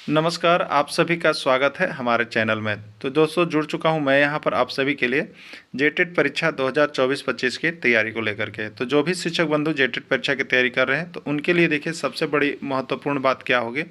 नमस्कार, आप सभी का स्वागत है हमारे चैनल में। तो दोस्तों जुड़ चुका हूं मैं यहां पर आप सभी के लिए जेटेट परीक्षा 2024-25 की तैयारी को लेकर के। तो जो भी शिक्षक बंधु जेटेट परीक्षा की तैयारी कर रहे हैं तो उनके लिए देखिए सबसे बड़ी महत्वपूर्ण बात क्या होगी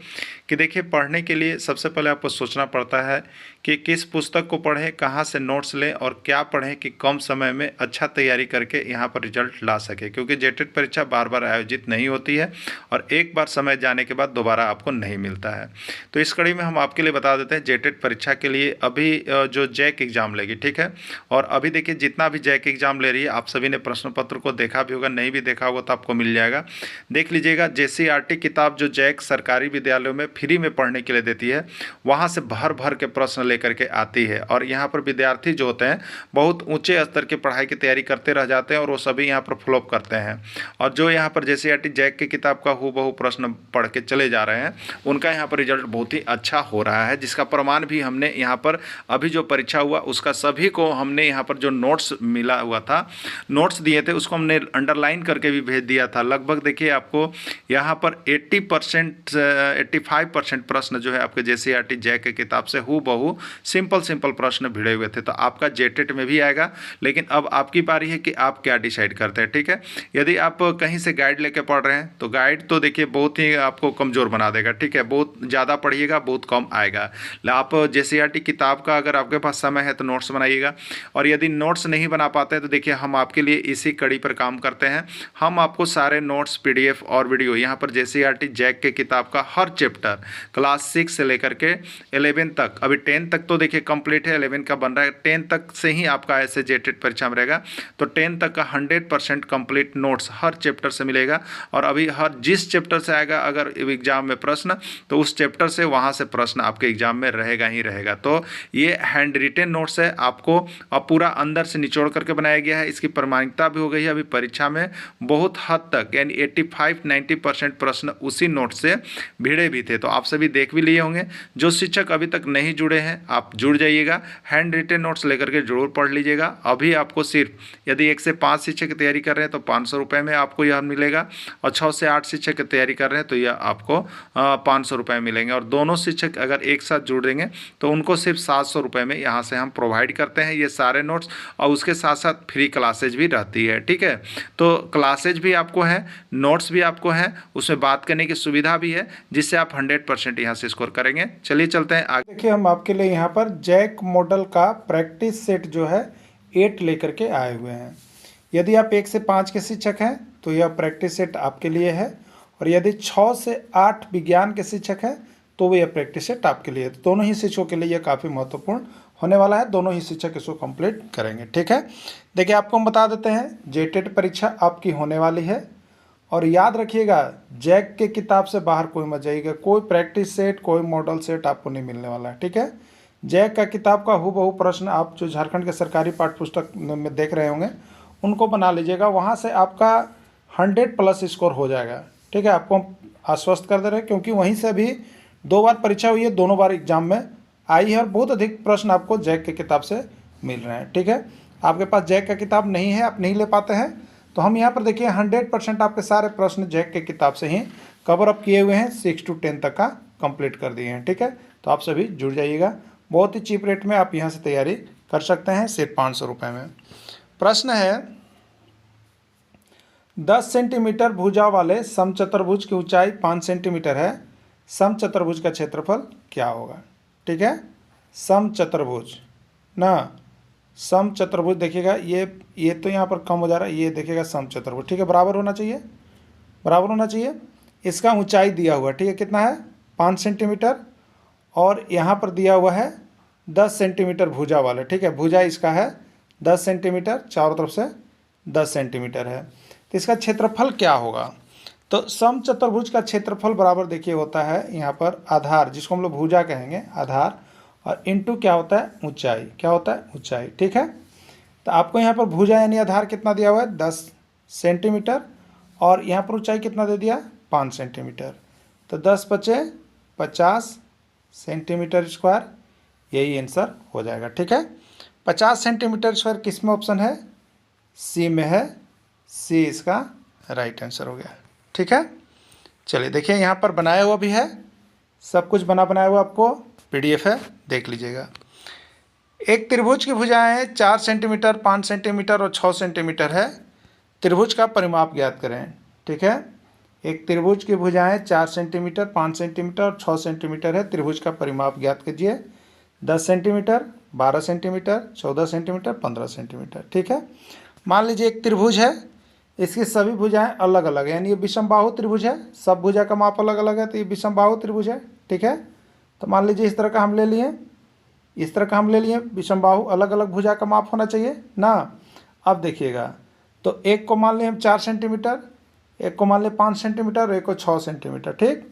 कि देखिए पढ़ने के लिए सबसे पहले आपको सोचना पड़ता है कि किस पुस्तक को पढ़ें, कहाँ से नोट्स लें और क्या पढ़ें कि कम समय में अच्छा तैयारी करके यहाँ पर रिजल्ट ला सके, क्योंकि जेटेट परीक्षा बार बार आयोजित नहीं होती है और एक बार समय जाने के बाद दोबारा आपको नहीं मिलता है। तो इस कड़ी में हम आपके लिए बता देते हैं जेटेट परीक्षा के लिए अभी जो जैक एग्ज़ाम लेगी, ठीक है। और अभी देखिए जितना भी जैक एग्ज़ाम ले रही है आप सभी ने प्रश्न पत्र को देखा भी होगा, नहीं भी देखा होगा तो आपको मिल जाएगा, देख लीजिएगा। जेसीईआरटी किताब जो जैक सरकारी विद्यालयों में फ्री में पढ़ने के लिए देती है, वहाँ से भर भर के प्रश्न लेकर के आती है और यहाँ पर विद्यार्थी जो होते हैं बहुत ऊंचे स्तर की पढ़ाई की तैयारी करते रह जाते हैं और वो सभी यहाँ पर फ्लॉप करते हैं। और जो यहाँ पर जेसीईआरटी जैक की किताब का हूबहू प्रश्न पढ़ के चले जा रहे हैं उनका यहाँ पर रिजल्ट बहुत ही अच्छा हो रहा है, जिसका प्रमाण भी हमने यहाँ पर अभी जो परीक्षा हुआ उसका सभी को हमने यहाँ पर जो नोट्स मिला हुआ था, नोट्स दिए थे उसको हमने अंडरलाइन करके भी भेज दिया था। लगभग देखिए आपको यहाँ पर 80% 85% प्रश्न जो है आपके जेसीईआरटी जैक की किताब से हूबहू सिंपल प्रश्न भिड़े हुए थे। तो आपका जेटेट में भी आएगा, लेकिन अब आपकी बारी है कि आप क्या डिसाइड करते हैं, ठीक है। यदि आप कहीं से गाइड लेके पढ़ रहे हैं तो गाइड तो देखिए बहुत ही आपको कमज़ोर बना देगा, ठीक है। बहुत ज़्यादा पढ़िएगा बहुत कम आएगा। आप जेसीईआरटी किताब का अगर आपके पास समय है तो नोट्स बनाइएगा, और यदि नोट्स नहीं बना पाते हैं तो देखिए हम आपके लिए इसी कड़ी पर काम करते हैं। हम आपको सारे नोट्स पीडीएफ और वीडियो यहाँ पर जेसीईआरटी जैक के किताब का हर चैप्टर क्लास 6 से लेकर के 11 तक, अभी 10 तक तो देखिए कंप्लीट है, 11 का बन रहा है, 10 तक से ही आपका ऐसे जेटेट परीक्षा में रहेगा। तो 10 तक का 100% कंप्लीट नोट्स हर चैप्टर से मिलेगा। और अभी हर जिस चैप्टर से आएगा अगर एग्जाम में प्रश्न तो उस चैप्टर से वहाँ से प्रश्न आपके एग्जाम में रहेगा ही रहेगा। तो ये हैंड रिटेन नोट्स है, आपको अब पूरा अंदर से निचोड़ करके बनाया गया है। इसकी प्रामाणिकता भी हो गई है अभी परीक्षा में बहुत हद तक, यानी 85-90% प्रश्न उसी नोट से भिड़े भी थे। तो आप सभी देख भी लिए होंगे। जो शिक्षक अभी तक नहीं जुड़े हैं आप जुड़ जाइएगा, हैंड रिटेन नोट्स लेकर के जरूर पढ़ लीजिएगा। अभी आपको सिर्फ यदि 1 से 5 शिक्षक की तैयारी कर रहे हैं तो 500 रुपये में आपको यह मिलेगा, और 6 से 8 शिक्षक की तैयारी कर रहे हैं तो यह आपको 500 रुपये मिलेंगे। और दोनों शिक्षक अगर एक साथ जुड़ देंगे तो उनको सिर्फ 700 रुपये में यहाँ से हम प्रोवाइड करते हैं ये सारे नोट्स, और उसके साथ साथ फ्री क्लासेज भी रहती है, ठीक है। तो क्लासेज भी आपको है, नोट्स भी आपको है, उसमें बात करने की सुविधा भी है, जिससे आप 100% यहाँ से स्कोर करेंगे। चलिए चलते हैं आगे। देखिए हम आपके लिए यहाँ पर जैक मॉडल का प्रैक्टिस सेट जो है 8 लेकर के आए हुए हैं। यदि आप 1 से 5 के शिक्षक हैं तो यह प्रैक्टिस सेट आपके लिए है, और यदि 6 से 8 विज्ञान के शिक्षक हैं तो यह प्रैक्टिस सेट आपके लिए है। तो दोनों ही शिक्षकों के लिए यह काफ़ी महत्वपूर्ण होने वाला है, दोनों ही शिक्षक इसको कंप्लीट करेंगे, ठीक है। देखिए आपको हम बता देते हैं जेटेट परीक्षा आपकी होने वाली है, और याद रखिएगा जैक के किताब से बाहर कोई मत जाइएगा, कोई प्रैक्टिस सेट कोई मॉडल सेट आपको नहीं मिलने वाला है, ठीक है। जैक का किताब का हूबहू प्रश्न आप जो झारखंड के सरकारी पाठ्य पुस्तक में देख रहे होंगे उनको बना लीजिएगा, वहाँ से आपका 100+ स्कोर हो जाएगा, ठीक है। आपको हम आश्वस्त कर दे रहे हैं क्योंकि वहीं से भी 2 बार परीक्षा हुई है, दोनों बार एग्जाम में आई है, और बहुत अधिक प्रश्न आपको जैक के किताब से मिल रहे हैं, ठीक है। आपके पास जैक का किताब नहीं है, आप नहीं ले पाते हैं, तो हम यहाँ पर देखिए 100% आपके सारे प्रश्न जैक के किताब से ही कवर अप किए हुए हैं, 6 से 10 तक का कंप्लीट कर दिए हैं, ठीक है। तो आप सभी जुड़ जाइएगा, बहुत ही चीप रेट में आप यहाँ से तैयारी कर सकते हैं, सिर्फ 500 रुपये में। प्रश्न है 10 सेंटीमीटर भुजा वाले समचतुर्भुज की ऊंचाई 5 सेंटीमीटर है, समचतुर्भुज का क्षेत्रफल क्या होगा, ठीक है। समचतुर्भुज ना, समचतुर्भुज देखिएगा ये तो यहाँ पर कम हो जा रहा है, ये देखिएगा समचतुर्भुज, ठीक है, बराबर होना चाहिए, बराबर होना चाहिए। इसका ऊंचाई दिया हुआ, ठीक है, कितना है 5 सेंटीमीटर, और यहाँ पर दिया हुआ है 10 सेंटीमीटर भुजा वाले, ठीक है। भुजा इसका है 10 सेंटीमीटर, चारों तरफ से 10 सेंटीमीटर है, तो इसका क्षेत्रफल क्या होगा। तो समचतुर्भुज का क्षेत्रफल बराबर देखिए होता है यहाँ पर आधार, जिसको हम लोग भुजा कहेंगे, आधार, और इनटू क्या होता है ऊंचाई, क्या होता है ऊंचाई, ठीक है। तो आपको यहाँ पर भुजा यानी आधार कितना दिया हुआ है 10 सेंटीमीटर, और यहाँ पर ऊंचाई कितना दे दिया 5 सेंटीमीटर, तो 10 बचे 50 सेंटीमीटर स्क्वायर, यही आंसर हो जाएगा, ठीक है। 50 सेंटीमीटर स्क्वायर किस में ऑप्शन है, सी में है, सी इसका राइट आंसर हो गया, ठीक है। चलिए देखिए यहाँ पर बनाया हुआ भी है, सब कुछ बना बनाया हुआ आपको PDF है, देख लीजिएगा। एक त्रिभुज की भुजाएं 4 सेंटीमीटर, 5 सेंटीमीटर और 6 सेंटीमीटर है। त्रिभुज का परिमाप ज्ञात करें। ठीक है, एक त्रिभुज की भुजाएं 4 सेंटीमीटर, 5 सेंटीमीटर और 6 सेंटीमीटर है। त्रिभुज का परिमाप ज्ञात कीजिए। 10 सेंटीमीटर, 12 सेंटीमीटर, 14 सेंटीमीटर, 15 सेंटीमीटर। ठीक है, मान लीजिए एक त्रिभुज है, इसकी सभी भुजाएं अलग अलग है, यानी ये विषमबाहु त्रिभुज है, सब भुजा का माप अलग अलग है, तो ये विषमबाहु त्रिभुज है। ठीक है, तो मान लीजिए इस तरह का हम ले लिए, इस तरह का हम ले लिए, विषमबाहु अलग अलग भुजा का माप होना चाहिए ना। अब देखिएगा, तो एक को मान लिए हम 4 सेंटीमीटर, एक को मान लिए 5 सेंटीमीटर और एक को 6 सेंटीमीटर। ठीक,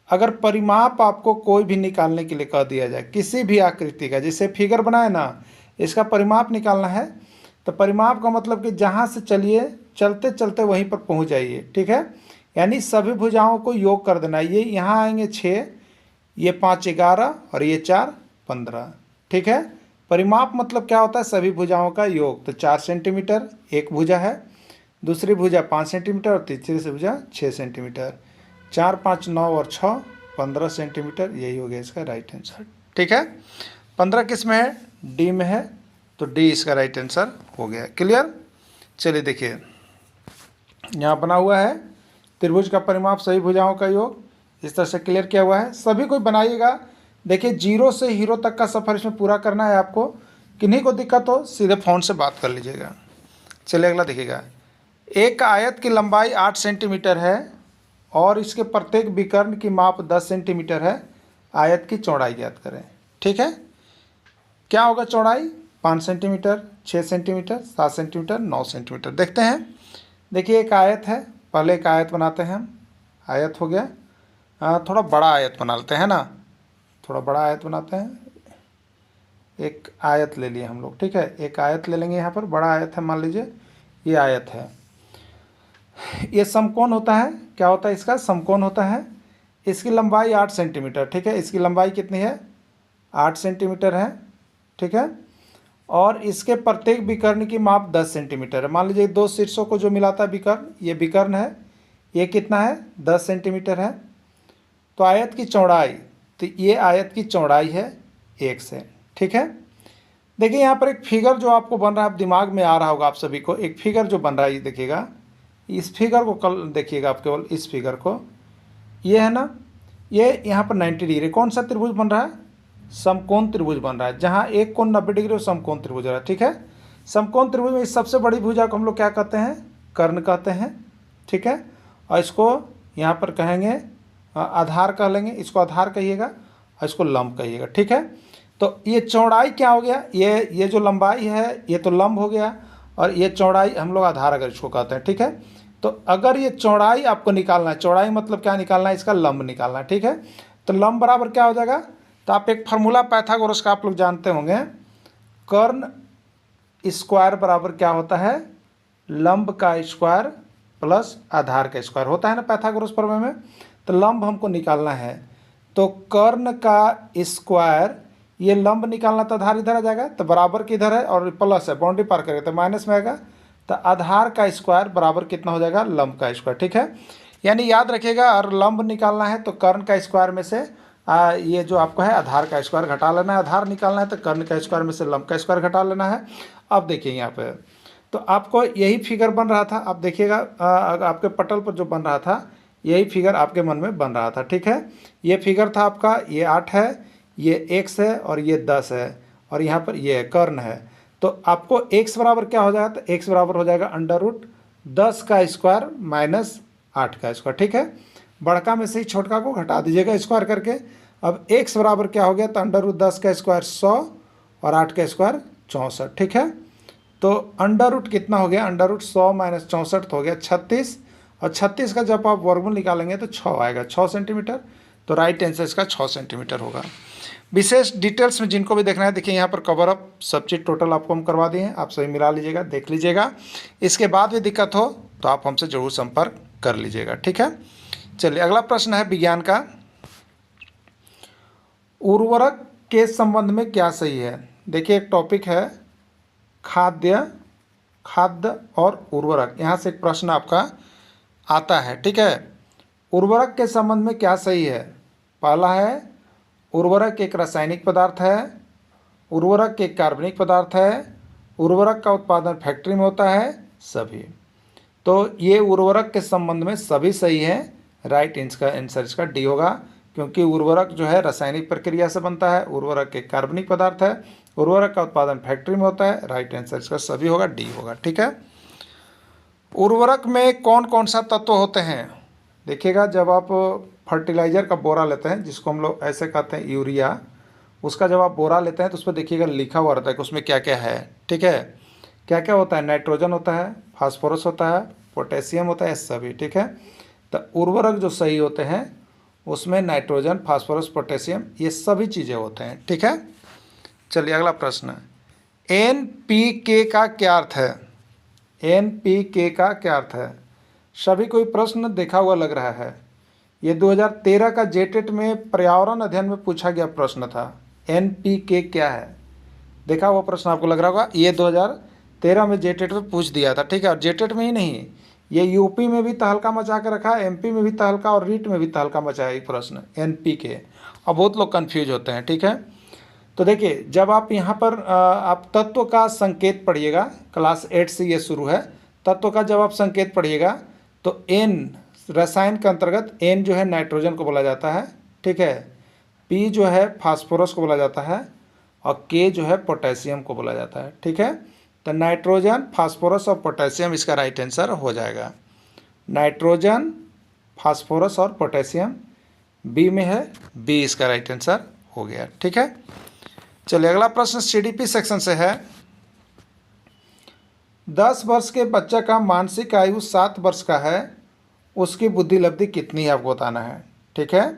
अगर परिमाप आपको कोई भी निकालने के लिए कह दिया जाए किसी भी आकृति का, जैसे फिगर बनाए ना, इसका परिमाप निकालना है, तो परिमाप का मतलब कि जहाँ से चलिए चलते चलते वहीं पर पहुँच जाइए। ठीक है, यानी सभी भुजाओं को योग कर देना। ये यहाँ आएंगे 6, ये 5 11 और ये 4 15। ठीक है, परिमाप मतलब क्या होता है, सभी भुजाओं का योग। तो 4 सेंटीमीटर एक भुजा है, दूसरी भुजा 5 सेंटीमीटर और तीसरी से भुजा 6 सेंटीमीटर। 4 5 9 और 6 15 सेंटीमीटर, यही हो गया इसका राइट आंसर। ठीक है, 15 किस में है, डी में है, तो डी इसका राइट आंसर हो गया। क्लियर। चलिए देखिए, यहाँ बना हुआ है त्रिभुज का परिमाप सभी भुजाओं का योग, इस तरह से क्लियर किया हुआ है। सभी को बनाइएगा। देखिए 0 से हीरो तक का सफ़र इसमें पूरा करना है आपको। किन्हीं को दिक्कत हो सीधे फ़ोन से बात कर लीजिएगा। चलिए अगला देखिएगा, एक आयत की लंबाई 8 सेंटीमीटर है और इसके प्रत्येक विकर्ण की माप 10 सेंटीमीटर है। आयत की चौड़ाई ज्ञात करें। ठीक है, क्या होगा चौड़ाई, 5 सेंटीमीटर, 6 सेंटीमीटर, 7 सेंटीमीटर, 9 सेंटीमीटर। देखते हैं। देखिए एक आयत है, पहले एक आयत बनाते हैं हम। आयत हो गया, थोड़ा बड़ा आयत बना लेते हैं ना, थोड़ा बड़ा आयत बनाते हैं। एक आयत ले लिए हम लोग। ठीक है, एक आयत ले लेंगे, यहाँ पर बड़ा आयत है, मान लीजिए ये आयत है। ये समकोण होता है, क्या होता है इसका, समकोण होता है। इसकी लंबाई 8 सेंटीमीटर। ठीक है, इसकी लंबाई कितनी है, 8 सेंटीमीटर है। ठीक है, और इसके प्रत्येक विकर्ण की माप 10 सेंटीमीटर है। मान लीजिए दो शीर्षों को जो मिलाता है विकर्ण, ये विकर्ण है, ये कितना है, 10 सेंटीमीटर है। तो आयत की चौड़ाई, तो ये आयत की चौड़ाई है 1 से। ठीक है, देखिए यहाँ पर एक फिगर जो आपको बन रहा है, दिमाग में आ रहा होगा आप सभी को, एक फिगर जो बन रहा है, ये देखिएगा, इस फिगर को कल देखिएगा आप, केवल इस फिगर को, ये है ना, ये यहाँ पर 90 डिग्री कौन सा त्रिभुज बन रहा है, समकोण त्रिभुज बन रहा है, जहाँ एक कोण 90 डिग्री और समकोण त्रिभुज रहा है। ठीक है, समकोण त्रिभुज में इस सबसे बड़ी भुजा को हम लोग क्या कहते हैं, कर्ण कहते हैं। ठीक है, और इसको यहाँ पर कहेंगे आधार कह लेंगे, इसको आधार कहिएगा और इसको लंब कहिएगा। ठीक है, तो ये चौड़ाई क्या हो गया, ये जो लंबाई है ये तो लंब हो गया, और ये चौड़ाई हम लोग आधार अगर इसको कहते हैं। ठीक है, तो अगर ये चौड़ाई आपको निकालना है, चौड़ाई मतलब क्या निकालना है, इसका लंब निकालना है। ठीक है, तो लंब बराबर क्या हो जाएगा, तो आप एक फार्मूला पाइथागोरस का आप लोग जानते होंगे, कर्ण स्क्वायर बराबर क्या होता है, लंब का स्क्वायर प्लस आधार का स्क्वायर होता है ना पाइथागोरस प्रमेय में। तो लंब हमको निकालना है, तो कर्ण का स्क्वायर, ये लंब निकालना, तो आधार इधर आ जाएगा, तो बराबर की इधर है और प्लस है, बाउंड्री पार करेगा तो माइनस में आएगा, तो आधार का स्क्वायर बराबर कितना हो जाएगा, लंब का स्क्वायर। ठीक है, यानी याद रखिएगा, और लंब निकालना है तो कर्ण का स्क्वायर में से ये जो आपको है आधार का स्क्वायर घटा लेना है, आधार निकालना है तो कर्ण का स्क्वायर में से लंब का स्क्वायर घटा लेना है। अब देखिए यहाँ पे, तो आपको यही फिगर बन रहा था, आप देखिएगा आपके पटल पर जो बन रहा था, यही फिगर आपके मन में बन रहा था। ठीक है, ये फिगर था आपका, ये 8 है, ये x है और ये 10 है, और यहाँ पर ये कर्ण है। तो आपको x बराबर क्या हो जाएगा, तो x बराबर हो जाएगा √10 का स्क्वायर माइनस 8 का स्क्वायर। ठीक है, बड़का में से ही छोटका को घटा दीजिएगा स्क्वायर करके। अब x बराबर क्या हो गया, तो √10 का स्क्वायर 100 और 8 का स्क्वायर 64। ठीक है, तो अंडर कितना हो गया, √100 माइनस 64 हो गया 36, और 36 का जब आप वर्गमूल निकालेंगे तो 6 आएगा, 6 सेंटीमीटर। तो राइट आंसर इसका 6 सेंटीमीटर होगा। विशेष डिटेल्स में जिनको भी देखना है, देखिए यहाँ पर कवर अप सब चीज़ टोटल आपको हम करवा दिए हैं, आप सभी मिला लीजिएगा, देख लीजिएगा। इसके बाद भी दिक्कत हो तो आप हमसे जरूर संपर्क कर लीजिएगा। ठीक है, चलिए अगला प्रश्न है विज्ञान का, उर्वरक के संबंध में क्या सही है। देखिए एक टॉपिक है खाद्य और उर्वरक, यहाँ से एक प्रश्न आपका आता है। ठीक है, उर्वरक के संबंध में क्या सही है, पहला है उर्वरक एक रासायनिक पदार्थ है, उर्वरक एक कार्बनिक पदार्थ है, उर्वरक का उत्पादन फैक्ट्री में होता है, सभी। तो ये उर्वरक के संबंध में सभी सही है। राइट आंसर इसका डी होगा, क्योंकि उर्वरक जो है रासायनिक प्रक्रिया से बनता है, उर्वरक एक कार्बनिक पदार्थ है, उर्वरक का उत्पादन फैक्ट्री में होता है। राइट आंसर इसका सभी होगा, डी होगा। ठीक है। उर्वरक में कौन कौन सा तत्व होते हैं? देखिएगा, जब आप फर्टिलाइज़र का बोरा लेते हैं, जिसको हम लोग ऐसे कहते हैं यूरिया, उसका जब आप बोरा लेते हैं तो उस पर देखिएगा लिखा हुआ रहता है कि उसमें क्या क्या है। ठीक है, क्या क्या होता है? नाइट्रोजन होता है, फास्फोरस होता है, पोटेशियम होता है, सभी। ठीक है, तो उर्वरक जो सही होते हैं उसमें नाइट्रोजन, फास्फोरस, पोटेशियम, ये सभी चीज़ें होते हैं। ठीक है। चलिए अगला प्रश्न, NPK का क्या अर्थ है? NPK का क्या अर्थ है? सभी कोई प्रश्न देखा हुआ लग रहा है। ये 2013 का जेटेट में पर्यावरण अध्ययन में पूछा गया प्रश्न था। NPK क्या है? देखा हुआ प्रश्न आपको लग रहा होगा। ये 2013 में जेटेट में पूछ दिया था। ठीक है, और जेटेट में ही नहीं, ये यूपी में भी तहलका मचा के रखा है, MP में भी तहलका और रीट में भी तहलका मचाया ये प्रश्न NPK। अब बहुत लोग कंफ्यूज होते हैं। ठीक है, तो देखिए, जब आप यहाँ पर आप तत्व का संकेत पढ़िएगा, क्लास 8 से ये शुरू है। तत्व का जब आप संकेत पढ़िएगा तो N रसायन के अंतर्गत N जो है नाइट्रोजन को बोला जाता है। ठीक है, P जो है फास्फोरस को बोला जाता है, और K जो है पोटेशियम को बोला जाता है। ठीक है, तो नाइट्रोजन, फास्फोरस और पोटेशियम इसका राइट आंसर हो जाएगा। नाइट्रोजन, फास्फोरस और पोटेशियम बी में है, बी इसका राइट आंसर हो गया। ठीक है, चलिए अगला प्रश्न CDP सेक्शन से है। 10 वर्ष के बच्चा का मानसिक आयु 7 वर्ष का है, उसकी बुद्धि लब्धि कितनी है आपको बताना है। ठीक है,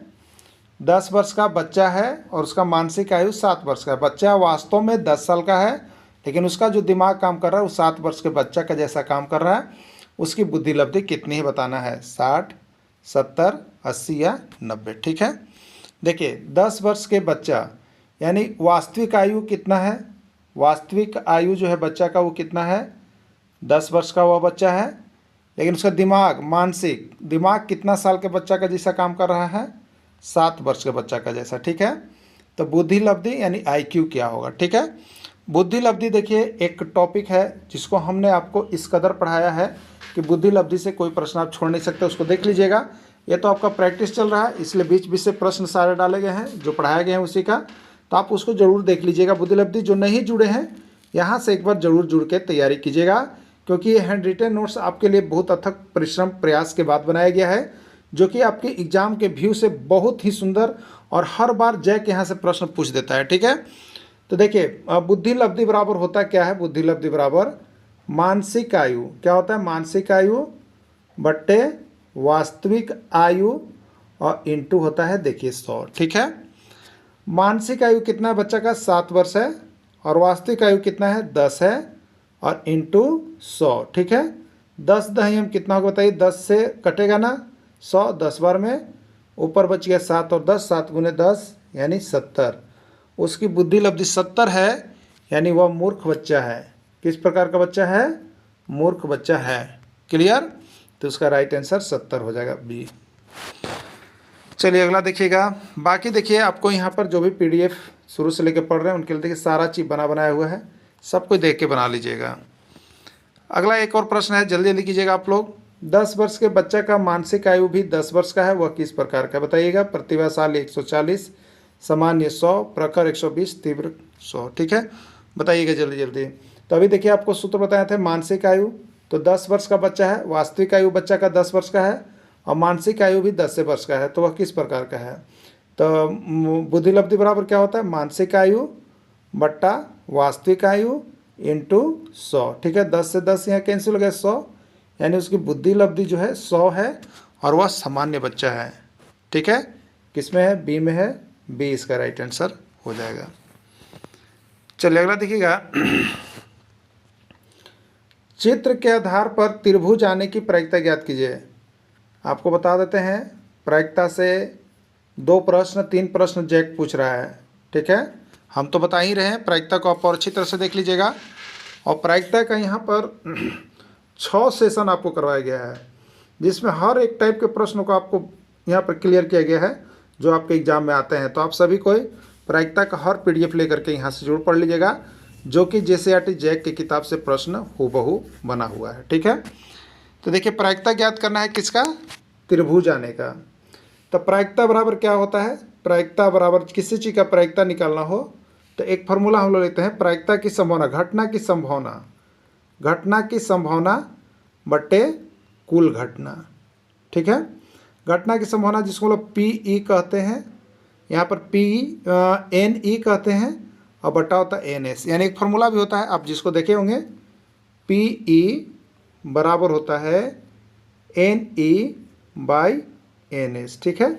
10 वर्ष का बच्चा है और उसका मानसिक आयु 7 वर्ष का है। बच्चा वास्तव में 10 साल का है, लेकिन उसका जो दिमाग काम कर रहा है वो 7 वर्ष के बच्चा का जैसा काम कर रहा है। उसकी बुद्धि लब्धि कितनी है बताना है, 60, 70, 80 या 90। ठीक है, देखिए 10 वर्ष के बच्चा यानी वास्तविक आयु कितना है? वास्तविक आयु जो है बच्चा का वो कितना है? 10 वर्ष का वह बच्चा है, लेकिन उसका दिमाग, मानसिक दिमाग कितना साल के बच्चा का जैसा काम कर रहा है? 7 वर्ष के बच्चा का जैसा। ठीक है, तो बुद्धि लब्धि यानी IQ क्या होगा? ठीक है, बुद्धि लब्धि देखिए एक टॉपिक है जिसको हमने आपको इस कदर पढ़ाया है कि बुद्धि लब्धि से कोई प्रश्न आप छोड़ नहीं सकते, उसको देख लीजिएगा। ये तो आपका प्रैक्टिस चल रहा है, इसलिए बीच बीच से प्रश्न सारे डाले गए हैं जो पढ़ाया गया है उसी का, तो आप उसको ज़रूर देख लीजिएगा। बुद्धि लब्धि जो नहीं जुड़े हैं यहाँ से एक बार ज़रूर जुड़ के तैयारी कीजिएगा, क्योंकि ये हैंड रिटन नोट्स आपके लिए बहुत अथक परिश्रम प्रयास के बाद बनाया गया है, जो कि आपके एग्जाम के व्यू से बहुत ही सुंदर और हर बार जैक यहाँ से प्रश्न पूछ देता है। ठीक है, तो देखिए बुद्धि लब्धि बराबर होता क्या है? बुद्धि लब्धि बराबर मानसिक आयु, क्या होता है? मानसिक आयु बट्टे वास्तविक आयु और इंटू होता है देखिए 100। ठीक है, मानसिक आयु कितना है बच्चा का? 7 वर्ष है, और वास्तविक आयु कितना है? 10 है, और इंटू 100। ठीक है, 10 दहियम कितना होगा बताइए? 10 से कटेगा ना 100, 10 बार में ऊपर बच गया 7 और 10, 7 गुने 10 यानी 70। उसकी बुद्धि लब्धि 70 है, यानी वह मूर्ख बच्चा है। किस प्रकार का बच्चा है? मूर्ख बच्चा है। क्लियर? तो उसका राइट आंसर 70 हो जाएगा, बी। चलिए अगला देखिएगा। बाकी देखिए आपको यहाँ पर जो भी PDF शुरू से लेकर पढ़ रहे हैं उनके लिए देखिए सारा चीज़ बनाया हुआ है, सब कुछ देख के बना लीजिएगा। अगला एक और प्रश्न है, जल्दी जल्दी कीजिएगा आप लोग। 10 वर्ष के बच्चा का मानसिक आयु भी 10 वर्ष का है, वह किस प्रकार का बताइएगा? प्रतिभाशाली 140, सामान्य 100, प्रखर 120, तीव्र 100। ठीक है, बताइएगा जल्दी जल्दी। तो अभी देखिए आपको सूत्र बताए थे। मानसिक आयु तो 10 वर्ष का बच्चा है, वास्तविक आयु बच्चा का 10 वर्ष का है, और मानसिक आयु भी 10 वर्ष का है, तो वह किस प्रकार का है? तो बुद्धि लब्धि बराबर क्या होता है? मानसिक आयु बट्टा वास्तविक आयु इंटू 100। ठीक है, 10 से 10 यहाँ कैंसिल हो गया 100, यानी उसकी बुद्धि लब्धि जो है 100 है, और वह सामान्य बच्चा है। ठीक है, किस में है? बी में है, बी इसका राइट आंसर हो जाएगा। चलिए अगला देखिएगा। चित्र के आधार पर त्रिभुज आने की प्रायिकता ज्ञात कीजिए। आपको बता देते हैं, प्रायिकता से 2 प्रश्न 3 प्रश्न जैक पूछ रहा है। ठीक है, हम तो बता ही रहे हैं, प्रायिकता को आप और अच्छी तरह से देख लीजिएगा। और प्रायिकता का यहाँ पर 6 सेशन आपको करवाया गया है, जिसमें हर एक टाइप के प्रश्नों को आपको यहाँ पर क्लियर किया गया है। जो आपके एग्जाम में आते हैं। तो आप सभी को प्रायिकता का हर PDF लेकर के यहाँ से जरूर पढ़ लीजिएगा, जो कि JCERT जैक की किताब से प्रश्न हूबहू बना हुआ है। ठीक है, तो देखिए प्रायिकता ज्ञात करना है किसका, त्रिभुज आने का। तो प्रायिकता बराबर क्या होता है, प्रायिकता बराबर किसी चीज़ का प्रायिकता निकालना हो तो एक फार्मूला हम लोग लेते हैं, प्रायिकता की संभावना, घटना की संभावना, घटना की संभावना बटे कुल घटना। ठीक है, घटना की संभावना जिसको हम लोग PE कहते हैं, यहाँ पर NE कहते हैं, और बटा होता है NS। यानी एक फार्मूला भी होता है आप जिसको देखे होंगे, PE बराबर होता है NE/NS। ठीक है,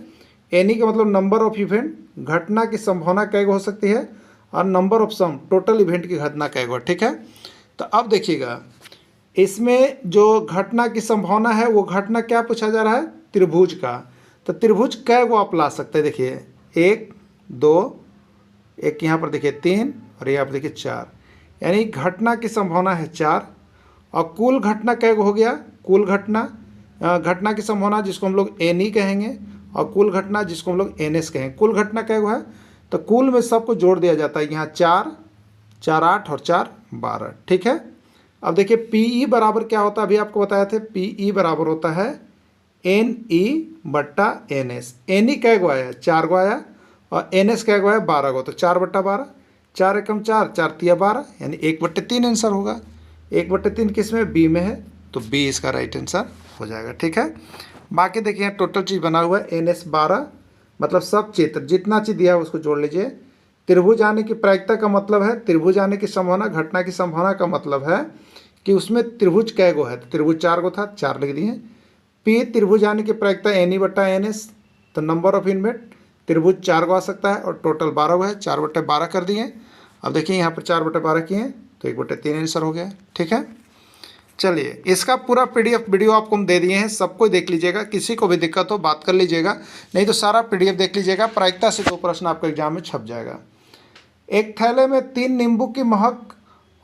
NE का मतलब नंबर ऑफ इवेंट, घटना की संभावना कैगो हो सकती है, और number of sum, total event की घटना कैगो। ठीक है, तो अब देखिएगा इसमें जो घटना की संभावना है वो घटना क्या पूछा जा रहा है, त्रिभुज का। तो त्रिभुज कैगो आप ला सकते हैं, देखिए 1 2, एक यहाँ पर देखिए 3 और यहाँ पर देखिए 4, यानी घटना की संभावना है 4। और कुल घटना कैगो हो गया, कुल घटना, घटना की संभावना जिसको हम लोग NE कहेंगे, और कुल घटना जिसको हम लोग NS कहेंगे। कुल घटना कैगो है, तो कुल में सबको जोड़ दिया जाता है, यहाँ 4 4 8 और 4 12। ठीक है, अब देखिए PE बराबर क्या होता है, अभी आपको बताया थे, PE बराबर होता है NE/NS। NE कैगो आया, 4 गो आया, और NS कैगो आया 12 गो, तो 4/12, 4 एकम 4, 4 तिया 12, यानी 1/3 आंसर होगा। 1/3 किस में, B में है, तो B इसका राइट आंसर हो जाएगा। ठीक है, बाकी देखिए टोटल चीज़ बना हुआ है NS 12, मतलब सब चित्र जितना चीज़ दिया है उसको जोड़ लीजिए। त्रिभुज आने की प्रायिकता का मतलब है, त्रिभुज आने की संभावना, घटना की संभावना का मतलब है कि उसमें त्रिभुज कैगो है, तो त्रिभुज 4 गो था, 4 लिख दिए। P त्रिभुज आने की प्रायिकता NE/NS, तो नंबर ऑफ इवेंट, त्रिभुज 4 गो आ सकता है और टोटल 12 गो है, 4/12 कर दिए। अब देखिए यहाँ पर 4/12 किए तो 1/3 आंसर हो गया। ठीक है, चलिए इसका पूरा PDF वीडियो आपको हम दे दिए हैं, सबको देख लीजिएगा, किसी को भी दिक्कत हो बात कर लीजिएगा, नहीं तो सारा PDF देख लीजिएगा। प्रायिकता से 2 प्रश्न आपके एग्जाम में छप जाएगा। एक थैले में 3 नींबू की महक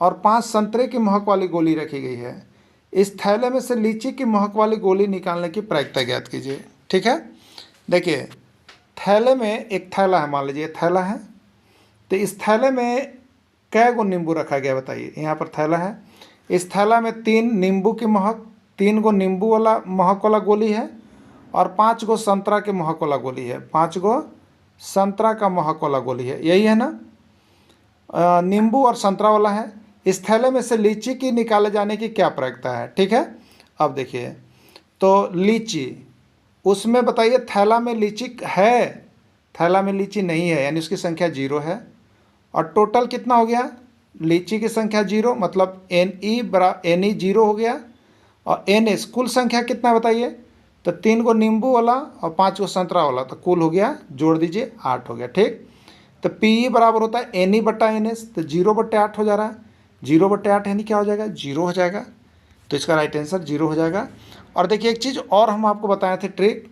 और 5 संतरे की महक वाली गोली रखी गई है। इस थैले में से लीची की महक वाली गोली निकालने की प्रायिकता ज्ञात कीजिए। ठीक है, देखिए थैले में एक थैला है, मान लीजिए थैला है, तो इस थैले में कै गो नींबू रखा गया बताइए। यहाँ पर थैला है, इस थैला में 3 नींबू की महक, 3 गो नींबू वाला महक वाला गोली है, और 5 गो संतरा के महक वाला गोली है, 5 गो संतरा का महक वाला गोली है, यही है ना, नींबू और संतरा वाला है। इस थैले में से लीची की निकाले जाने की क्या प्रायिकता है। ठीक है, अब देखिए तो लीची, उसमें बताइए थैला में लीची है, थैला में लीची नहीं है, यानी उसकी संख्या 0 है। और टोटल कितना हो गया, लीची की संख्या 0, मतलब NE 0 हो गया, और NS कुल संख्या कितना बताइए, तो 3 गो नींबू वाला और 5 गो संतरा वाला, तो कुल हो गया, जोड़ दीजिए 8 हो गया। ठीक, तो PE बराबर होता है NE/NS, तो 0/8 हो जा रहा है, 0/8 यानी क्या हो जाएगा, 0 हो जाएगा, तो इसका राइट आंसर 0 हो जाएगा। और देखिए एक चीज़ और हम आपको बताए थे ट्रिक,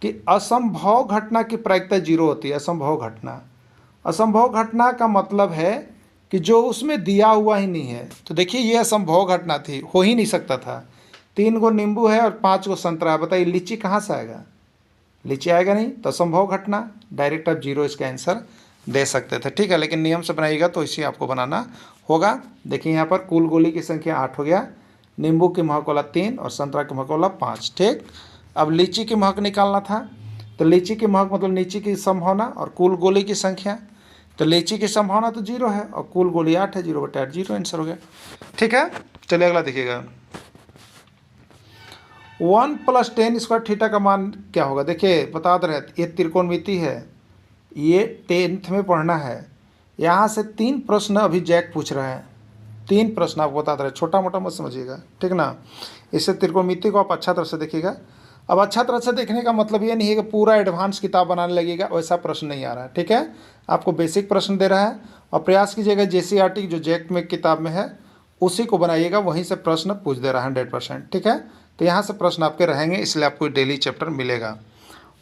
कि असंभव घटना की प्रायिकता 0 होती है। असंभव घटना, असंभव घटना का मतलब है कि जो उसमें दिया हुआ ही नहीं है। तो देखिए ये असंभव घटना थी, हो ही नहीं सकता था। 3 गो नींबू है और 5 गो संतरा है, बताइए लीची कहाँ से आएगा, लीची आएगा नहीं, तो असंभव घटना, डायरेक्ट आप 0 इसका आंसर दे सकते थे। ठीक है, लेकिन नियम से बनाइएगा तो इसी आपको बनाना होगा। देखिए यहाँ पर कुल गोली की संख्या 8 हो गया, नींबू की महक वाला 3 और संतरा की महक वाला 5। ठीक, अब लीची की महक निकालना था, तो लीची की महक मतलब लीची की संभावना और कुल गोली की संख्या, तो लीची की संभावना तो 0 है और कुल गोली 8 है, 0/8, 0 आंसर हो गया। ठीक है, चलिए अगला देखिएगा, 1 + tan² थीटा का मान क्या होगा। देखिए बता दे रहे, ये त्रिकोणमिति है, ये 10th में पढ़ना है। यहाँ से 3 प्रश्न अभी जैक पूछ रहे हैं, 3 प्रश्न आपको बता दे रहे, छोटा मोटा मत समझिएगा, ठीक ना। इससे त्रिकोणमिति को आप अच्छा तरह से देखिएगा। अब अच्छा तरह से देखने का मतलब ये नहीं है कि पूरा एडवांस किताब बनाने लगेगा, वैसा प्रश्न नहीं आ रहा है। ठीक है, आपको बेसिक प्रश्न दे रहा है, और प्रयास कीजिएगा JCERT जो जैक में किताब में है उसी को बनाइएगा, वहीं से प्रश्न पूछ दे रहा है 100%। ठीक है, तो यहाँ से प्रश्न आपके रहेंगे, इसलिए आपको डेली चैप्टर मिलेगा।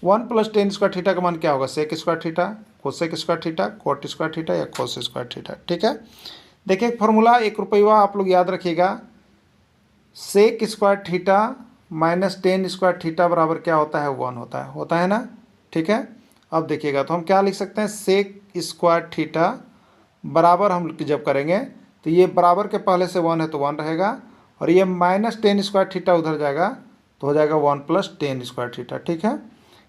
1 + tan² थीटा का मान क्या होगा, sec² theta, cosec² theta, cot² theta या cos² थीटा। ठीक है, देखिए एक फार्मूला ₹1 आप लोग याद रखिएगा, sec² थीटा - tan² थीटा बराबर क्या होता है, 1 होता है ना। ठीक है, अब देखिएगा तो हम क्या लिख सकते हैं, सेक स्क्वायर थीटा बराबर हम जब करेंगे तो ये बराबर के पहले से 1 है तो 1 रहेगा, और ये -10 स्क्वायर थीटा उधर जाएगा तो हो जाएगा 1 + 10 स्क्वायर थीटा। ठीक है,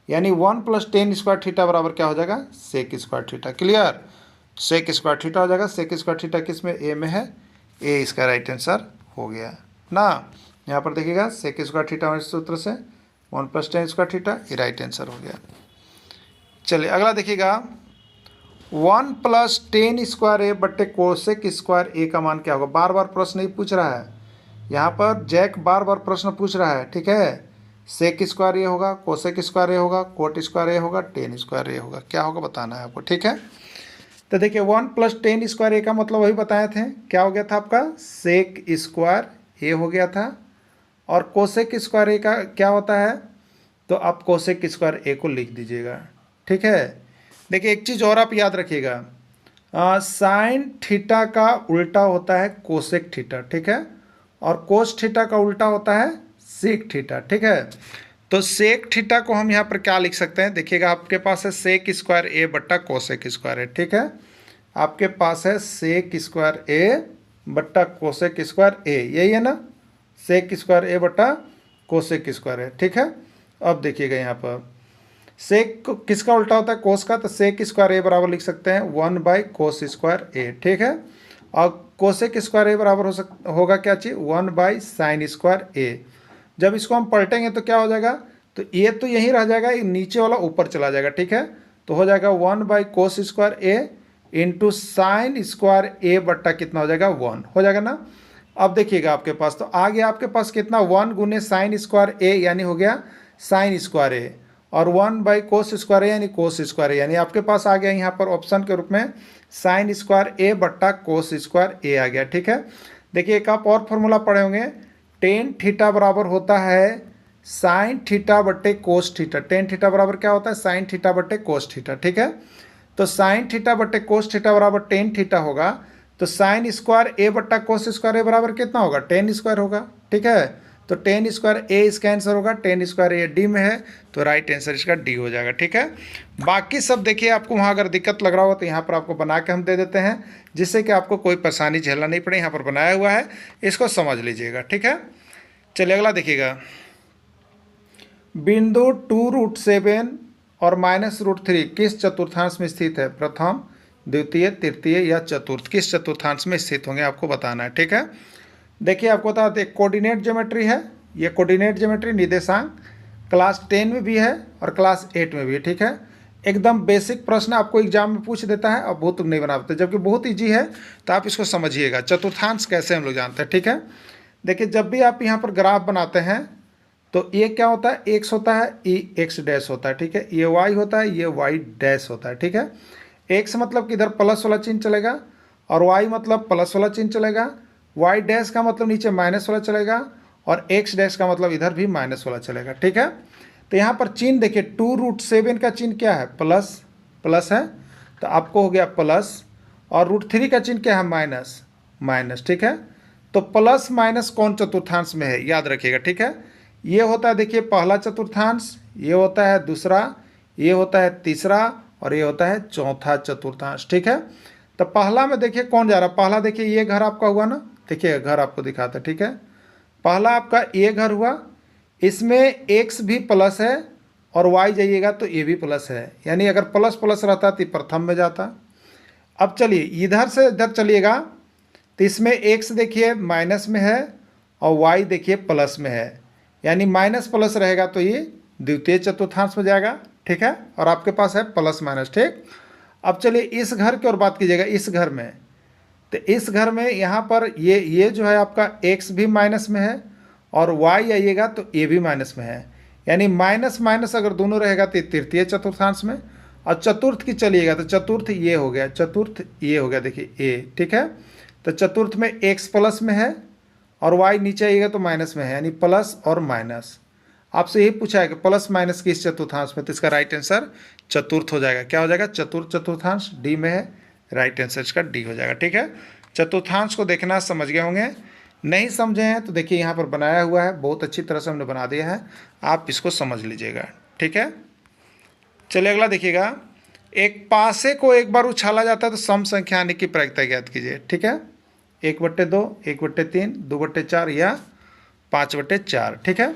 यानी 1 + 10 स्क्वायर थीटा बराबर क्या हो जाएगा, sec square theta. Clear, sec square theta हो जाएगा। सेक स्क्वायर थीटा किस में, ए में है, ए इसका राइट आंसर हो गया ना। यहाँ पर देखिएगा सेक स्क्वायर थीटा हमारे सूत्र से 1 + 10 स्क्वायर थीटा, ये राइट आंसर हो गया। चलिए अगला देखिएगा, 1 + 10 स्क्वायर ए बट्टे कोसेक स्क्वायर ए का मान क्या होगा। बार बार प्रश्न नहीं पूछ रहा है यहाँ पर, जैक बार बार प्रश्न पूछ रहा है। ठीक है, सेक स्क्वायर ए होगा, कोसेक स्क्वायर ए होगा, कोट स्क्वायर ए होगा, 10 स्क्वायर ए होगा, क्या होगा बताना है आपको। ठीक है, तो देखिए 1 + 10 स्क्वायर ए का मतलब वही बताए थे, क्या हो गया था आपका, सेक स्क्वायर ए हो गया था। और कोसेक स्क्वायर ए का क्या होता है, तो आप कोसेक स्क्वायर ए को लिख दीजिएगा। ठीक है, देखिए एक चीज़ और आप याद रखिएगा, साइन थीटा का उल्टा होता है कोसेक थीटा। ठीक है, और कोस थीटा का उल्टा होता है सेक थीटा। ठीक है, तो सेक थीटा को हम यहाँ पर क्या लिख सकते हैं, देखिएगा आपके पास है सेक स्क्वायर ए बट्टा कोसेक स्क्वायर ए। ठीक है, आपके पास है सेक स्क्वायर ए बट्टा कोसेक स्क्वायर ए, यही है ना, सेक स्क्वायर ए बट्टा कोसेक स्क्वायर ए। ठीक है, अब देखिएगा यहाँ पर सेक किसका उल्टा होता है, कोस का, तो सेक स्क्वायर ए बराबर लिख सकते हैं 1/कोस स्क्वायर ए। ठीक है, और कोसेक स्क्वायर ए बराबर होगा क्या चीज़, 1/साइन स्क्वायर ए। जब इसको हम पलटेंगे तो क्या हो जाएगा, तो ए तो यहीं रह जाएगा, नीचे वाला ऊपर चला जाएगा। ठीक है, तो हो जाएगा 1/कोस स्क्वायर ए इंटू साइन स्क्वायर ए बट्टा कितना हो जाएगा, 1 हो जाएगा ना। अब देखिएगा आपके पास तो आ गया, आपके पास कितना, 1 × साइन स्क्वायर ए यानी हो गया साइन स्क्वायर ए, और 1/कोस स्क्वायर ए यानी कोस स्क्वायर ए, यानी आपके पास आ गया यहाँ पर ऑप्शन के रूप में साइन स्क्वायर ए बट्टा कोस स्क्वायर ए आ गया। ठीक है, देखिए एक आप और फॉर्मूला पढ़े होंगे, टेन थीटा बराबर होता है साइन थीटा बट्टे कोस थीटा। टेन थीटा बराबर क्या होता है, साइन थीटा बट्टे कोस थीटा। ठीक है, तो साइन थीटा बट्टे कोस थीटा बराबर टेन थीटा होगा, तो साइन स्क्वायर ए बट्टा कोस स्क्वायर ए बराबर कितना होगा, 10 स्क्वायर होगा। ठीक है, तो 10 स्क्वायर ए इसका आंसर होगा, 10 स्क्वायर ए डी में है, तो राइट आंसर इसका डी हो जाएगा। ठीक है, बाकी सब देखिए आपको वहाँ अगर दिक्कत लग रहा हो तो यहाँ पर आपको बना के हम दे देते हैं, जिससे कि आपको कोई परेशानी झेलना नहीं पड़े। यहाँ पर बनाया हुआ है, इसको समझ लीजिएगा। ठीक है, चलिए अगला देखिएगा, बिंदु 2√7 और -√3 किस चतुर्थांश में स्थित है, प्रथम, द्वितीय, तृतीय या चतुर्थ, किस चतुर्थांश में स्थित होंगे आपको बताना है। ठीक है, देखिए आपको बता दें कोऑर्डिनेट ज्योमेट्री है, ये कोऑर्डिनेट ज्योमेट्री निर्देशांक क्लास 10 में भी है और क्लास 8 में भी है। ठीक है, एकदम बेसिक प्रश्न आपको एग्जाम में पूछ देता है और बहुत नहीं बना पाते, जबकि बहुत ईजी है, तो आप इसको समझिएगा। चतुर्थांश कैसे हम लोग जानते हैं। ठीक है, देखिए जब भी आप यहाँ पर ग्राफ बनाते हैं तो ये क्या होता है, एक्स होता है, ये एक्स डैश होता है। ठीक है, ये वाई होता है, ये वाई डैश होता है। ठीक है, एक्स मतलब कि इधर प्लस वाला चिन्ह चलेगा, और वाई मतलब प्लस वाला चिन्ह चलेगा, वाई डैश का मतलब नीचे माइनस वाला चलेगा, और एक्स डैश का मतलब इधर भी माइनस वाला चलेगा। ठीक है, तो यहाँ पर चिन्ह देखिए 2√7 का चिन्ह क्या है, प्लस, प्लस है, तो आपको हो गया प्लस, और √3 का चिन्ह क्या है, माइनस, माइनस। ठीक है, तो प्लस माइनस कौन चतुर्थांश में है, याद रखिएगा। ठीक है, ये होता है देखिए पहला चतुर्थांश, ये होता है दूसरा, ये होता है तीसरा, और ये होता है चौथा चतुर्थांश। ठीक है, तो पहला में देखिए कौन जा रहा है, पहला देखिए ये घर आपका हुआ ना, देखिए घर आपको दिखाता है। ठीक है, पहला आपका ये घर हुआ, इसमें x भी प्लस है और y जाइएगा तो ये भी प्लस है, यानी अगर प्लस प्लस रहता तो प्रथम में जाता। अब चलिए इधर से इधर चलिएगा तो इसमें x देखिए माइनस में है और y देखिए प्लस में है, यानी माइनस प्लस रहेगा तो ये द्वितीय चतुर्थांश में जाएगा। ठीक है, और आपके पास है प्लस माइनस। ठीक, अब चलिए इस घर की ओर बात कीजिएगा, इस घर में, तो इस घर में यहाँ पर ये जो है आपका x भी माइनस में है और y आइएगा तो ये भी माइनस में है, यानी माइनस माइनस अगर दोनों रहेगा तो तृतीय चतुर्थांश में। और चतुर्थ की चलिएगा तो चतुर्थ ये हो गया, चतुर्थ ये हो गया, देखिए a। ठीक है, तो चतुर्थ में x प्लस में है और y नीचे आइएगा तो माइनस में है, यानी प्लस और माइनस। आपसे यही पूछा है कि प्लस माइनस किस चतुर्थांश में, तो इसका राइट आंसर चतुर्थ हो जाएगा। क्या हो जाएगा, चतुर्थ चतुर्थांश, डी में है, राइट आंसर इसका डी हो जाएगा। ठीक है, चतुर्थांश को देखना समझ गए होंगे, नहीं समझे हैं तो देखिए यहाँ पर बनाया हुआ है, बहुत अच्छी तरह से हमने बना दिया है, आप इसको समझ लीजिएगा। ठीक है, चलिए अगला देखिएगा, एक पासे को एक बार उछाला जाता है तो सम संख्या आने की प्रायिकता ज्ञात कीजिए। ठीक है, 1/2, 1/3, 2/4 या 5/4। ठीक है,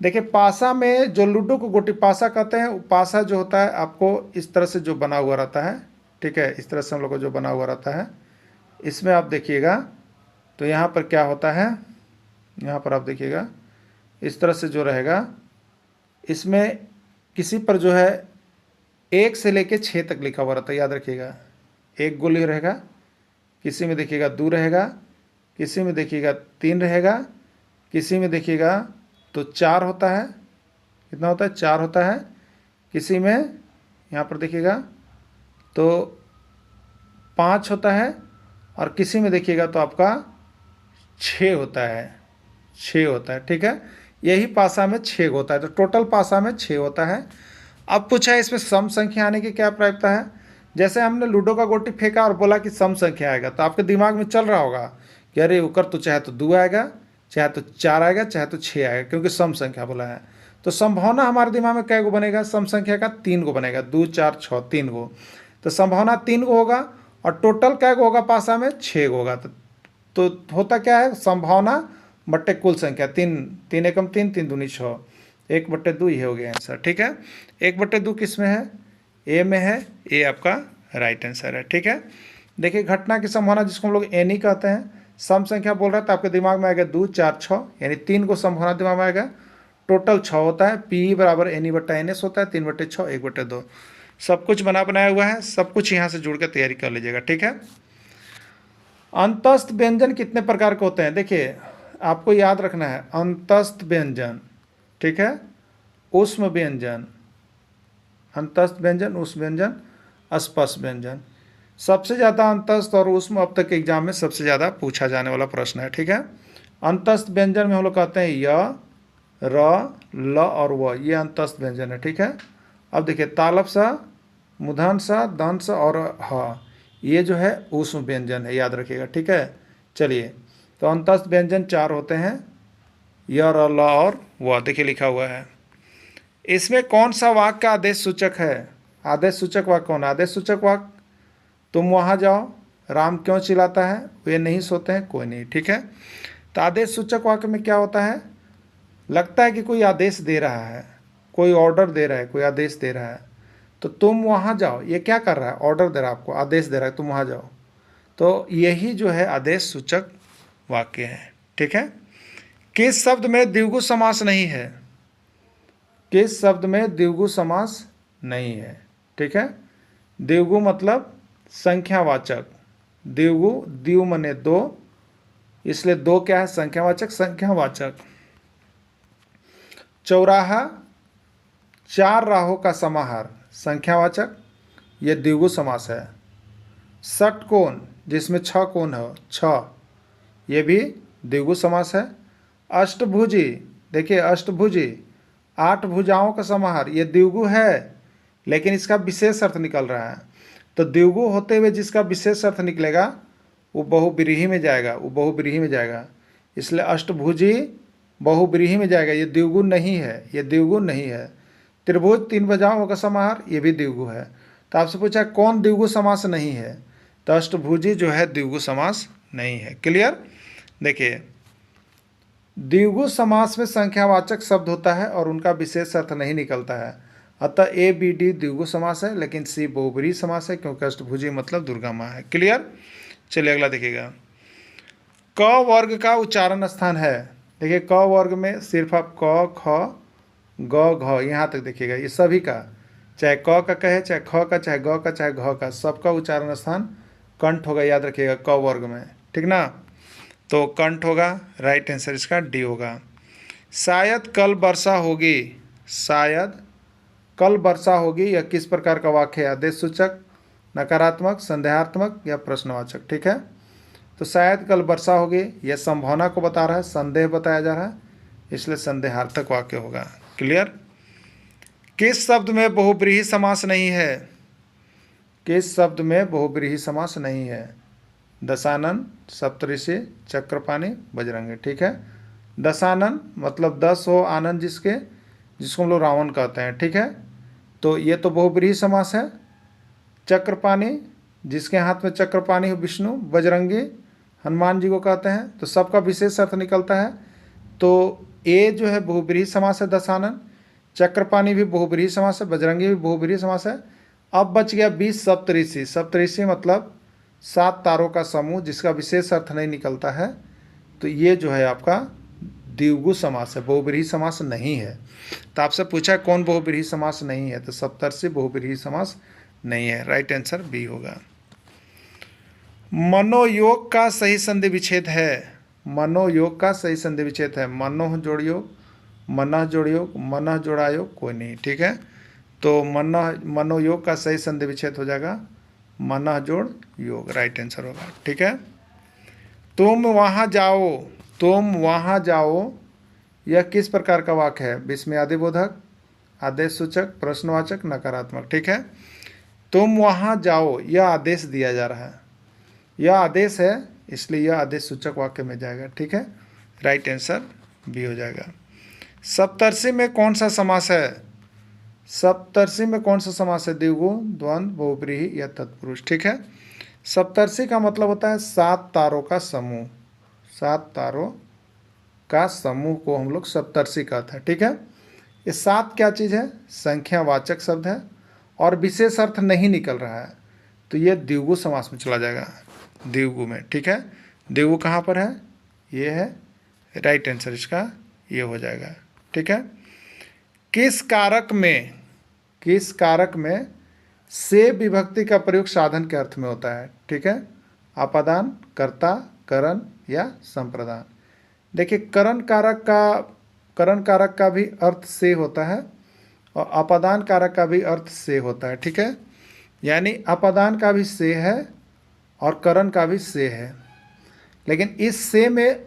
देखिए पासा में जो लूडो को गोटी पासा कहते हैं, पासा जो होता है आपको इस तरह से जो बना हुआ रहता है। ठीक है, इस तरह से हम लोग को जो बना हुआ रहता है, इसमें आप देखिएगा तो यहाँ पर क्या होता है, यहाँ पर आप देखिएगा इस तरह से जो रहेगा, इसमें किसी पर जो है 1 से लेके 6 तक लिखा हुआ रहता है, याद रखिएगा। एक गोली रहेगा, किसी में देखिएगा 2 रहेगा, किसी में देखिएगा 3 रहेगा, किसी में देखिएगा तो 4 होता है। कितना होता है? 4 होता है। किसी में यहाँ पर देखिएगा तो 5 होता है, और किसी में देखिएगा तो आपका 6 होता है, 6 होता है। ठीक है, यही पासा में 6 होता है, तो टोटल पासा में 6 होता है। अब पूछा है इसमें सम संख्या आने की क्या प्रायिकता है। जैसे हमने लूडो का गोटी फेंका और बोला कि सम संख्या आएगा, तो आपके दिमाग में चल रहा होगा कि अरे ऊपर तो चाहे तो 2 आएगा, चाहे तो 4 आएगा, चाहे तो 6 आएगा, क्योंकि सम संख्या बोला है। तो संभावना हमारे दिमाग में कै गो बनेगा? सम संख्या का 3 गो बनेगा, 2, 4, 6, 3 गो। तो संभावना 3 गो होगा, और टोटल कै गो होगा पासा में? 6 गो होगा। तो होता क्या है, संभावना बट्टे कुल संख्या, 3, 3 एकम 3, 3 दूनी 6, 1/2 ये हो गया आंसर। ठीक है, 1/2 किस में है? ए में है, ए आपका राइट आंसर है। ठीक है, देखिए घटना की संभावना जिसको हम लोग एन ही कहते हैं, सम संख्या बोल रहा है तो आपके दिमाग में आएगा 2, 4, 6, यानी 3 को संभावना दिमाग में आएगा। टोटल 6 होता है, पी बराबर NE/NS होता है, 3/6, 1/2। सब कुछ बना बनाया हुआ है, सब कुछ यहाँ से जुड़ कर तैयारी कर लीजिएगा। ठीक है, अंतस्थ व्यंजन कितने प्रकार के होते हैं? देखिए आपको याद रखना है, अंतस्थ व्यंजन, ठीक है, ऊष्म व्यंजन, अंतस्थ व्यंजन, ऊष्म व्यंजन, अस्पष्ट व्यंजन। सबसे ज़्यादा अंतस्थ और ऊष्म अब तक एग्जाम में सबसे ज़्यादा पूछा जाने वाला प्रश्न है। ठीक है, अंतस्थ व्यंजन में हम लोग कहते हैं य, र, ल और व, ये अंतस्थ व्यंजन है। ठीक है, अब देखिए तालव सा, मूर्धन्य सा, दंत सा और ह, ये जो है ऊष्म व्यंजन है, याद रखिएगा। ठीक है, चलिए तो अंतस्थ व्यंजन 4 होते हैं, य, र, ल और व। देखिए लिखा हुआ है, इसमें कौन सा वाक्य का आदेश सूचक है? आदेश सूचक वाक्य कौन है? आदेश सूचक वाक्य, तुम वहाँ जाओ, राम क्यों चिल्लाता है, वे नहीं सोते हैं, कोई नहीं। ठीक है, तो आदेश सूचक वाक्य में क्या होता है, लगता है कि कोई आदेश दे रहा है, कोई ऑर्डर दे रहा है, कोई आदेश दे रहा है। तो तुम वहाँ जाओ, ये क्या कर रहा है? ऑर्डर दे रहा है आपको, आदेश दे रहा है, तुम वहाँ जाओ। तो यही जो है आदेश सूचक वाक्य है। ठीक है, किस शब्द में द्विगु समास नहीं है? किस शब्द में द्विगु समास नहीं है? ठीक है, द्विगु मतलब संख्यावाचक, द्विगु, द्वि मने 2, इसलिए 2 क्या है? संख्यावाचक, संख्यावाचक। चौराहा, 4 राहों का समाहार, संख्यावाचक, ये द्विगु समास है। षटकोण, जिसमें 6 कोण हो, 6, ये भी द्विगु समास है। अष्टभुजी, देखिए अष्टभुजी, 8 भुजाओं का समाहार, ये द्विगु है, लेकिन इसका विशेष अर्थ निकल रहा है। तो द्विगु होते हुए जिसका विशेष अर्थ निकलेगा वो बहुव्रीहि में जाएगा, वो बहुव्रीहि में जाएगा, इसलिए अष्टभुजी बहुव्रीहि में जाएगा, ये द्विगु नहीं है, ये द्विगु नहीं है। त्रिभुज, 3 भुजाओं का समाहार, ये भी द्विगु है। तो आपसे पूछा कौन द्विगु समास नहीं है, तो अष्टभुजी जो है द्विगु समास नहीं है। क्लियर? देखिए द्विगु समास में संख्यावाचक शब्द होता है और उनका विशेष अर्थ नहीं निकलता है, अतः A, B, D द्विगु समास है, लेकिन C बहुव्रीहि समास है, क्योंकि अष्टभुजी मतलब दुर्गा माँ है। क्लियर? चलिए अगला देखिएगा, क वर्ग का उच्चारण स्थान है। देखिए क वर्ग में सिर्फ आप क, ख, ग, घ यहाँ तक देखिएगा, ये सभी का, चाहे क का कहे, चाहे ख का, चाहे ग का, चाहे घ का, सबका उच्चारण स्थान कंठ होगा, याद रखिएगा क वर्ग में। ठीक ना, तो कंठ होगा, राइट आंसर इसका डी होगा। शायद कल वर्षा होगी, शायद कल वर्षा होगी, यह किस प्रकार का वाक्य है? आदेश सूचक, नकारात्मक, संदेहात्मक या प्रश्नवाचक। ठीक है, तो शायद कल वर्षा होगी, यह संभावना को बता रहा है, संदेह बताया जा रहा है, इसलिए संदेहार्थक वाक्य होगा। क्लियर? किस शब्द में बहुव्रीहि समास नहीं है? किस शब्द में बहुव्रीहि समास नहीं है? दशानन, सप्तऋषि, चक्रपाणि, बजरंगी। ठीक है, दशानन मतलब 10 हो आनंद जिसके, जिसको हम लोग रावण कहते हैं। ठीक है, तो ये तो बहुब्रीहि समास है। चक्रपाणी, जिसके हाथ में चक्रपाणी हो विष्णु, बजरंगी हनुमान जी को कहते हैं, तो सबका विशेष अर्थ निकलता है। तो ए जो है बहुब्रीहि समास है दशानन, चक्रपाणी भी बहुब्रीहि समास है, बजरंगी भी बहुब्रीहि समास है। अब बच गया 20 सप्तऋषि। सप्तऋषि मतलब 7 तारों का समूह जिसका विशेष अर्थ नहीं निकलता है, तो ये जो है आपका द्विगु समास है, बहुब्रीहि समास नहीं है। तो आपसे पूछा है कौन बहुब्रीहि समास नहीं है, तो सप्तर्षि बहुब्रीहि समास नहीं है। राइट आंसर बी होगा। मनोयोग का सही संधि विच्छेद है। मनोयोग का सही संधि विच्छेद है। मनोह जोड़ योग, मनः जोड़ योग, मनः जोड़ा योग कोई नहीं। ठीक है, तो मनोयोग का सही संधि विच्छेद हो जाएगा मनः जोड़ योग। राइट आंसर होगा। ठीक है, तुम वहाँ जाओ, तुम वहाँ जाओ, यह किस प्रकार का वाक्य है? विस्मयादिबोधक, आदेश सूचक, प्रश्नवाचक, नकारात्मक। ठीक है, तुम वहाँ जाओ यह आदेश दिया जा रहा है, यह आदेश है, इसलिए यह आदेश सूचक वाक्य में जाएगा। ठीक है, राइट आंसर बी हो जाएगा। सप्तर्षि में कौन सा समास है? सप्तर्षि में कौन सा समास है? द्विगु, द्वंद्व, बहुब्रीहि या तत्पुरुष। ठीक है, सप्तर्षि का मतलब होता है 7 तारों का समूह। 7 तारों का समूह को हम लोग सप्तर्षि कहते हैं। ठीक है, ये 7 क्या चीज़ है? संख्यावाचक शब्द है और विशेष अर्थ नहीं निकल रहा है, तो ये द्विगु समास में चला जाएगा, द्विगु में। ठीक है, द्विगु कहाँ पर है? ये है, राइट आंसर इसका ये हो जाएगा। ठीक है, किस कारक में, किस कारक में से विभक्ति का प्रयोग साधन के अर्थ में होता है? ठीक है, आपादान, कर्ता, करण या संप्रदान। देखिए, करण कारक का भी अर्थ से होता है और आपादान कारक का भी अर्थ से होता है। ठीक है, यानी आपादान का भी से है और करण का भी से है, लेकिन इस से में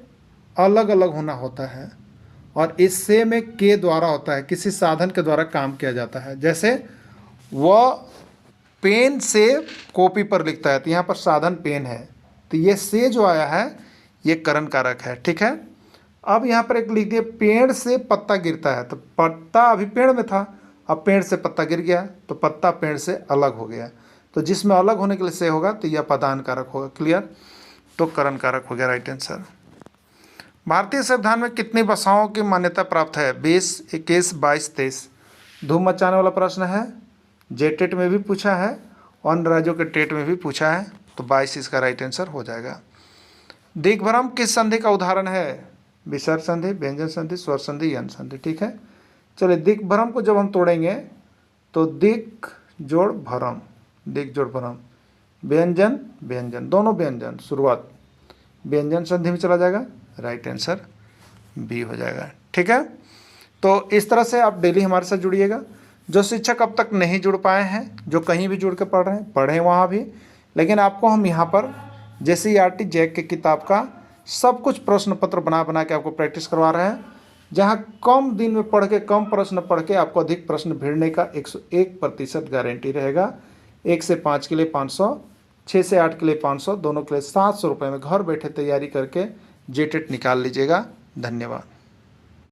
अलग अलग होना होता है और इस से में के द्वारा होता है, किसी साधन के द्वारा काम किया जाता है। जैसे वह पेन से कॉपी पर लिखता है, तो यहाँ पर साधन पेन है, तो ये से जो आया है ये करण कारक है। ठीक है, अब यहाँ पर एक लिख दिए पेड़ से पत्ता गिरता है, तो पत्ता अभी पेड़ में था, अब पेड़ से पत्ता गिर गया तो पत्ता पेड़ से अलग हो गया, तो जिसमें अलग होने के लिए से होगा तो यह पदान कारक होगा। क्लियर, तो करण कारक हो गया राइट आंसर। भारतीय संविधान में कितनी भाषाओं की मान्यता प्राप्त है? 20, 21, 22, 23। धूम मचाने वाला प्रश्न है, जेटेट में भी पूछा है और अन्य राज्यों के टेट में भी पूछा है, तो 22 इसका राइट आंसर हो जाएगा। दिग्भ्रम किस संधि का उदाहरण है? विसर्ग संधि, व्यंजन संधि, स्वर संधि, यन संधि। ठीक है, चलिए दिग्भ्रम को जब हम तोड़ेंगे तो दिक जोड़ भ्रम, दिक जोड़ भ्रम, व्यंजन व्यंजन, दोनों व्यंजन शुरुआत व्यंजन संधि में चला जाएगा, राइट आंसर बी हो जाएगा। ठीक है, तो इस तरह से आप डेली हमारे साथ जुड़िएगा। जो शिक्षक अब तक नहीं जुड़ पाए हैं, जो कहीं भी जुड़ के पढ़ रहे हैं, पढ़ें वहाँ भी, लेकिन आपको हम यहाँ पर JCERT जैक की किताब का सब कुछ प्रश्न पत्र बना बना के आपको प्रैक्टिस करवा रहे हैं, जहाँ कम दिन में पढ़ के, कम प्रश्न पढ़ के आपको अधिक प्रश्न भिड़ने का 101% गारंटी रहेगा। 1 से 5 के लिए 500, 6 से 8 के लिए 500, दोनों के लिए 700 रुपये में घर बैठे तैयारी करके जेटेट निकाल लीजिएगा। धन्यवाद।